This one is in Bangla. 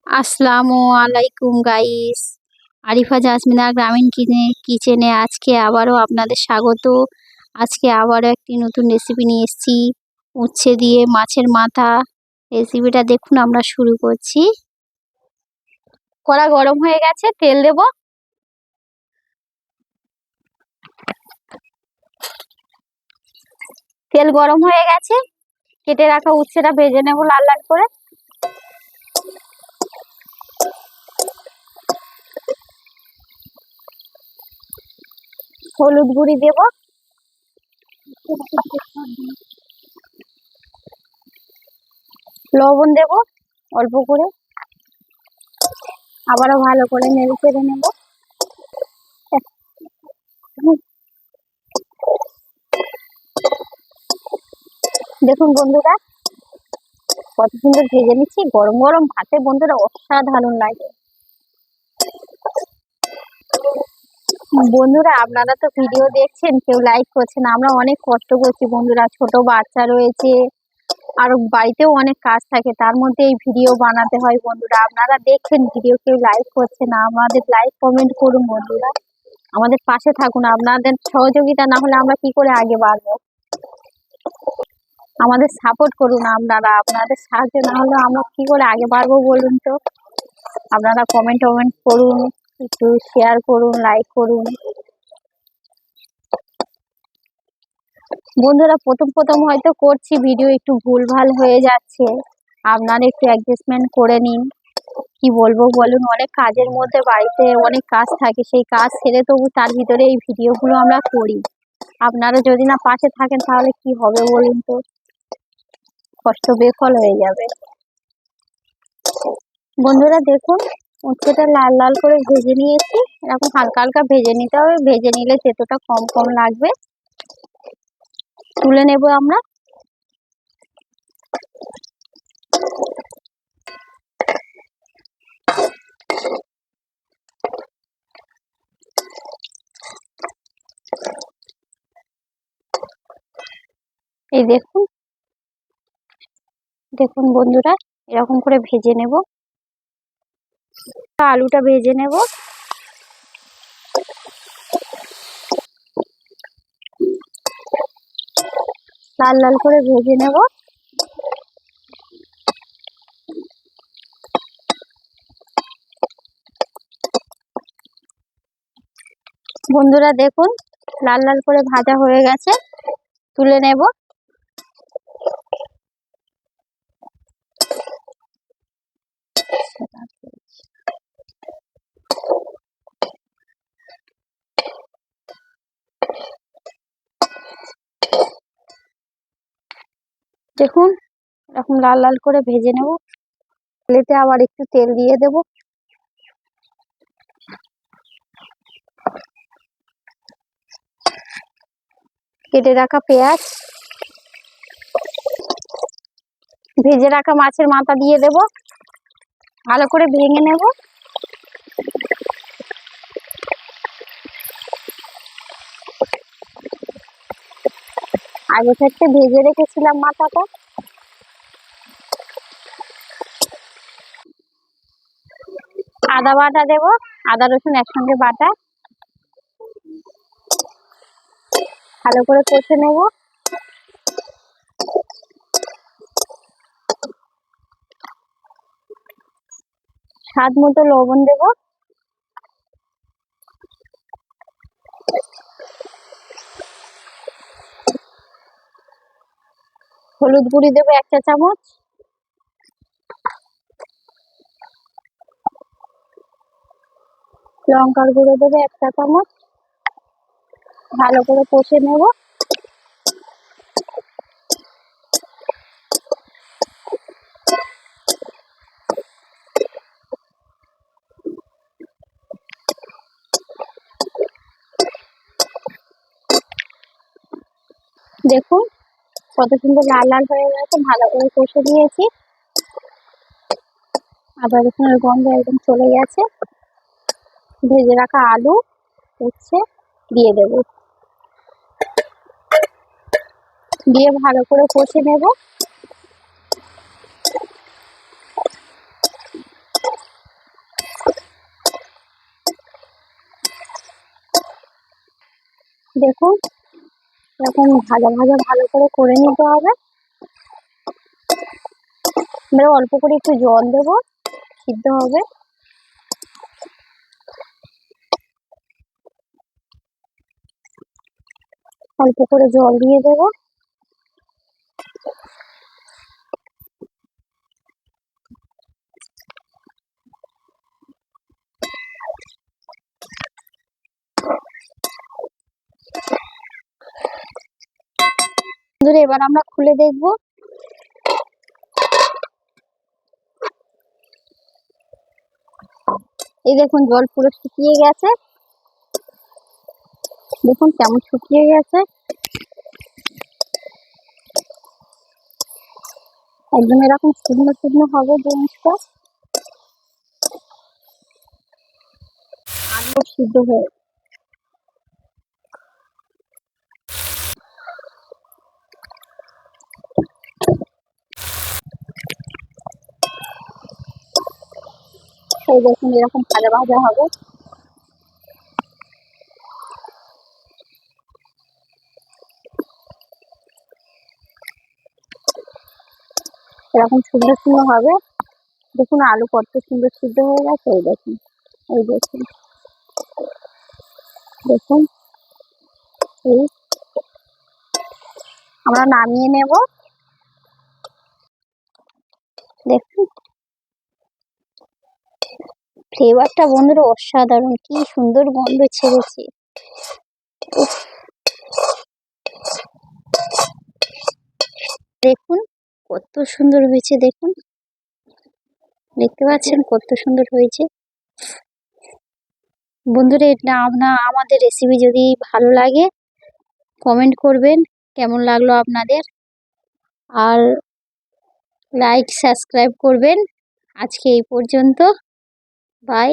আসসালামু আলাইকুম গাইস। আরিফা জাসমিনা গ্রামীণ কিচেনে আজকে আবারও আপনাদের স্বাগত। আজকে আবারও একটি নতুন রেসিপি নিয়ে এসেছি, উচ্ছে দিয়ে মাছের মাথা। রেসিপিটা দেখুন, আমরা শুরু করছি। কড়া গরম হয়ে গেছে, তেল দেব। তেল গরম হয়ে গেছে, কেটে রাখা উচ্ছেটা ভেজে নেব লাল লাল করে। হলুদ গুঁড়ি দেব, লবণ দেব অল্প করে, আবারও ভালো করে নেড়ে চেড়ে নেব। দেখুন বন্ধুরা, কত সুন্দর ভেজে নিচ্ছি। গরম গরম ভাতে বন্ধুরা অসাধারণ লাগে। বন্ধুরা, আপনারা তো ভিডিও দেখছেন, কেউ লাইক করছেন। আমরা অনেক কষ্ট করছি বন্ধুরা, ছোট বাচ্চা রয়েছে, আর বাড়িতেও অনেক কাজ থাকে, তার মধ্যে এই ভিডিও বানাতে হয় বন্ধুরা। আপনারা দেখছেন ভিডিও, কেউ লাইক করছে না। আমাদের লাইক কমেন্ট করুন বন্ধুরা, আমাদের পাশে থাকুন। আপনাদের সহযোগিতা না হলে আমরা কি করে আগে বাড়বো? আমাদের সাপোর্ট করুন আপনারা। আপনাদের সাহায্য না হলে আমরা কি করে আগে বাড়বো বলুন তো? আপনারা কমেন্ট করুন, একটু শেয়ার করুন, লাইক করুন বন্ধুরা। প্রথম হয়তো করছি ভিডিও, একটু ভুলভাল হয়ে যাচ্ছে, আপনারা একটু অ্যাডজাস্টমেন্ট করে নিন। কি বলবো বলুন, অনেক কাজের মধ্যে, বাড়িতে অনেক কাজ থাকে, সেই কাজ সেরে তবু তার ভিতরে এই ভিডিওগুলো আমরা করি। আপনারা যদি না পাশে থাকেন তাহলে কি হবে বলুন তো? কষ্ট বেফল হয়ে যাবে। বন্ধুরা দেখুন, উচ্ছেটা লাল লাল করে ভেজে নিয়েছি। এরকম হালকা হালকা ভেজে নিতে হবে, ভেজে নিলে তেতোটা কম কম লাগবে। তুলে নেব আমরা। এই দেখুন, দেখুন বন্ধুরা, এরকম করে ভেজে নেব। আলুটা ভেজে নেব। লাল লাল করে ভেজে নেব। বন্ধুরা দেখুন, লাল লাল করে ভাজা হয়ে গেছে, তুলে নেব। দেখুন, এরকম লাল লাল করে ভেজে নেব। তেলেতে আবার একটু তেল দিয়ে দেব। কেটে রাখা পেঁয়াজ, ভেজে রাখা মাছের মাথা দিয়ে দেব, ভালো করে ভেঙে নেব। আগে থাকতে ভেজে রেখেছিলাম মাথাটা। আদা বাটা দেব, আদা রসুন একসঙ্গে বাটা, ভালো করে কষে নেব। স্বাদ মতো লবণ দেব। হলুদ গুঁড়ি দেবো 1 চা চামচ। লঙ্কার গুঁড়ো দেবো 1 চা চামচ। ভালো করে কষে নেব। দেখুন কত সুন্দর লাল লাল হয়ে গেছে, ভালো করে কষে দিয়েছি। আদা রসুনের গন্ধ একদম চলে গেছে। ভেজে রাখা আলু, উচ্ছে দিয়ে দেব, দিয়ে ভালো করে কষে নেব। দেখুন এরকম ভাজা ভাজা ভালো করে নিতে হবে। এবারে অল্প করে একটু জল দেবো, সিদ্ধ হবে। অল্প করে জল দিয়ে দেবো। ধরে এবার আমরা খুলে দেখবো। এই দেখুন জল পুরো শুকিয়ে গেছে, দেখুন কেমন শুকিয়ে গেছে, একদম এরকম শুকনো শুকনো হবে জিনিসটা, আলু সিদ্ধ হয়ে। এই দেখুন এরকম ভাজা ভাজা হবে। এরকম সুন্দর সুন্দর হবে। দেখুন আলু কত সুন্দর সিদ্ধ হয়ে গেছে। এই দেখুন, এই দেখুন, দেখুন এই আমরা নামিয়ে নেব। দেখুন ফ্লেভারটা বন্ধুরা অসাধারণ, কি সুন্দর গন্ধ ছেড়েছে। দেখুন কত সুন্দর হয়েছে, দেখুন দেখতে পাচ্ছেন কত সুন্দর হয়েছে। বন্ধুরা এটা আমাদের রেসিপি যদি ভালো লাগে কমেন্ট করবেন কেমন লাগলো আপনাদের, আর লাইক সাবস্ক্রাইব করবেন। আজকে এই পর্যন্ত, বাই।